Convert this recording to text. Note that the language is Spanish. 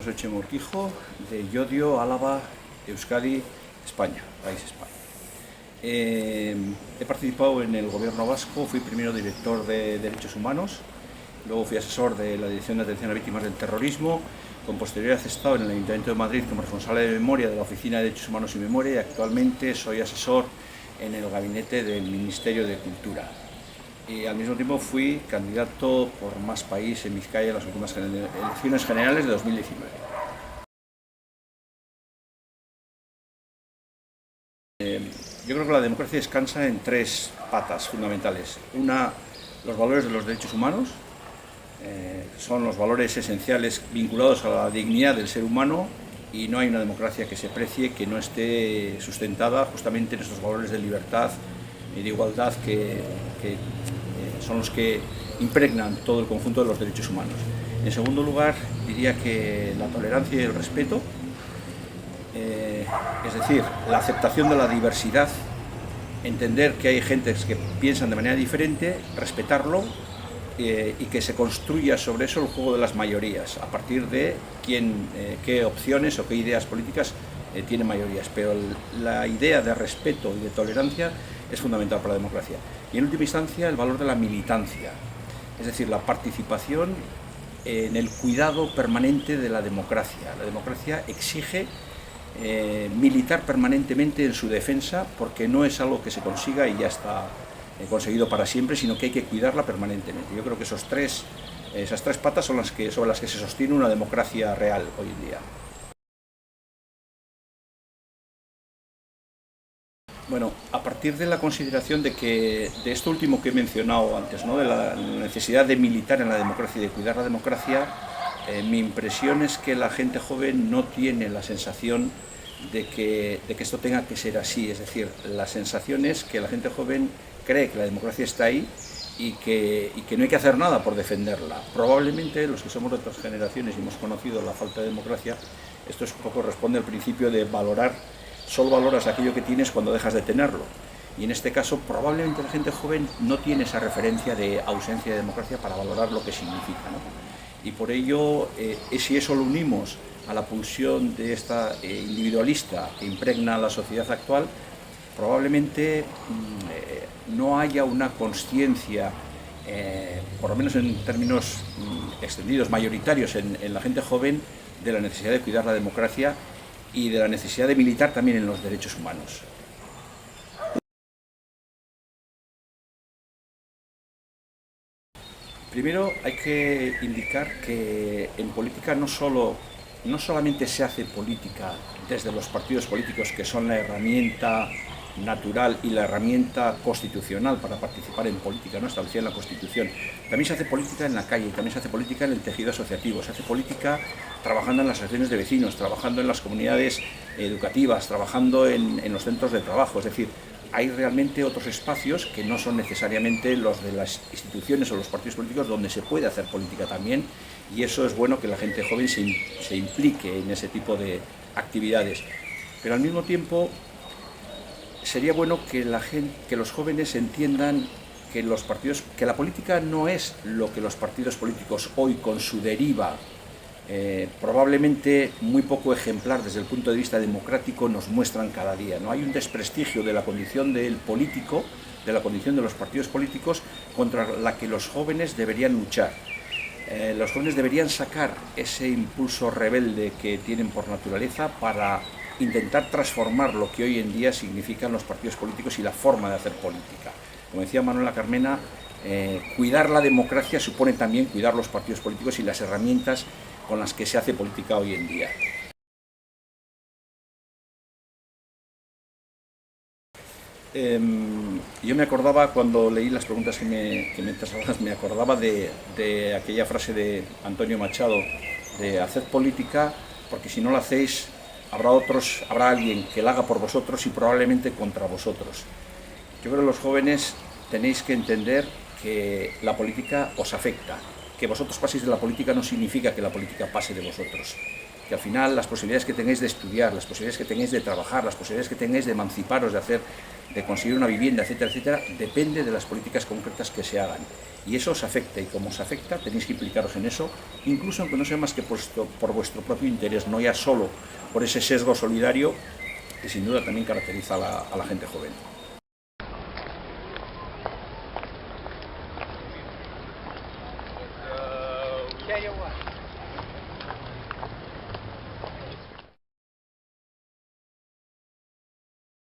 Soy Chema Urquijo, de Llodio, Álava, Euskadi, España, país España. He participado en el gobierno vasco, fui primero director de Derechos Humanos, luego fui asesor de la Dirección de Atención a Víctimas del Terrorismo, con posterioridad he estado en el Ayuntamiento de Madrid como responsable de memoria de la Oficina de Derechos Humanos y Memoria, y actualmente soy asesor en el gabinete del Ministerio de Cultura. Y al mismo tiempo fui candidato por Más País en Vizcaya en las últimas elecciones generales de 2019. Yo creo que la democracia descansa en tres patas fundamentales. Una, los valores de los derechos humanos, son los valores esenciales vinculados a la dignidad del ser humano, y no hay una democracia que se precie que no esté sustentada justamente en estos valores de libertad y de igualdad que son los que impregnan todo el conjunto de los derechos humanos. En segundo lugar, diría que la tolerancia y el respeto, es decir, la aceptación de la diversidad, entender que hay gentes que piensan de manera diferente, respetarlo, y que se construya sobre eso el juego de las mayorías, a partir de qué opciones o qué ideas políticas tienen mayorías. Pero la idea de respeto y de tolerancia es fundamental para la democracia. Y en última instancia, el valor de la militancia, es decir, la participación en el cuidado permanente de la democracia. La democracia exige militar permanentemente en su defensa, porque no es algo que se consiga y ya está conseguido para siempre, sino que hay que cuidarla permanentemente. Yo creo que esas tres patas son sobre las que se sostiene una democracia real hoy en día. Bueno, a partir de la consideración de esto último que he mencionado antes, ¿no?, de la necesidad de militar en la democracia y de cuidar la democracia, mi impresión es que la gente joven no tiene la sensación de que esto tenga que ser así. Es decir, la sensación es que la gente joven cree que la democracia está ahí y que no hay que hacer nada por defenderla. Probablemente los que somos de otras generaciones y hemos conocido la falta de democracia, esto es un poco responde al principio de valorar, solo valoras aquello que tienes cuando dejas de tenerlo. Y en este caso probablemente la gente joven no tiene esa referencia de ausencia de democracia para valorar lo que significa, ¿no? Y por ello, si eso lo unimos a la pulsión de esta individualista que impregna la sociedad actual, probablemente no haya una consciencia, por lo menos en términos extendidos, mayoritarios en la gente joven, de la necesidad de cuidar la democracia y de la necesidad de militar también en los derechos humanos. Primero hay que indicar que en política no solamente se hace política desde los partidos políticos, que son la herramienta natural y la herramienta constitucional para participar en política, ¿no?, establecida en la Constitución. También se hace política en la calle, también se hace política en el tejido asociativo, se hace política trabajando en las asociaciones de vecinos, trabajando en las comunidades educativas, trabajando en los centros de trabajo. Es decir, hay realmente otros espacios que no son necesariamente los de las instituciones o los partidos políticos, donde se puede hacer política también, y eso es bueno que la gente joven se implique en ese tipo de actividades. Pero al mismo tiempo sería bueno que los jóvenes entiendan que la política no es lo que los partidos políticos hoy, con su deriva probablemente muy poco ejemplar desde el punto de vista democrático, nos muestran cada día, ¿no? Hay un desprestigio de la condición del político, de la condición de los partidos políticos, contra la que los jóvenes deberían luchar. Los jóvenes deberían sacar ese impulso rebelde que tienen por naturaleza para intentar transformar lo que hoy en día significan los partidos políticos y la forma de hacer política. Como decía Manuela Carmena, cuidar la democracia supone también cuidar los partidos políticos y las herramientas con las que se hace política hoy en día. Yo me acordaba, cuando leí las preguntas que me trasladas, me acordaba de aquella frase de Antonio Machado, de haced política, porque si no la hacéis, habrá alguien que la haga por vosotros y probablemente contra vosotros. Yo creo que los jóvenes tenéis que entender que la política os afecta. Que vosotros paséis de la política no significa que la política pase de vosotros. que al final las posibilidades que tengáis de estudiar, las posibilidades que tengáis de trabajar, las posibilidades que tengáis de emanciparos, de conseguir una vivienda, etcétera, etcétera, depende de las políticas concretas que se hagan. Y eso os afecta, y como os afecta, tenéis que implicaros en eso, incluso aunque no sea más que por vuestro propio interés, no ya solo por ese sesgo solidario que sin duda también caracteriza a la gente joven. Tell you what.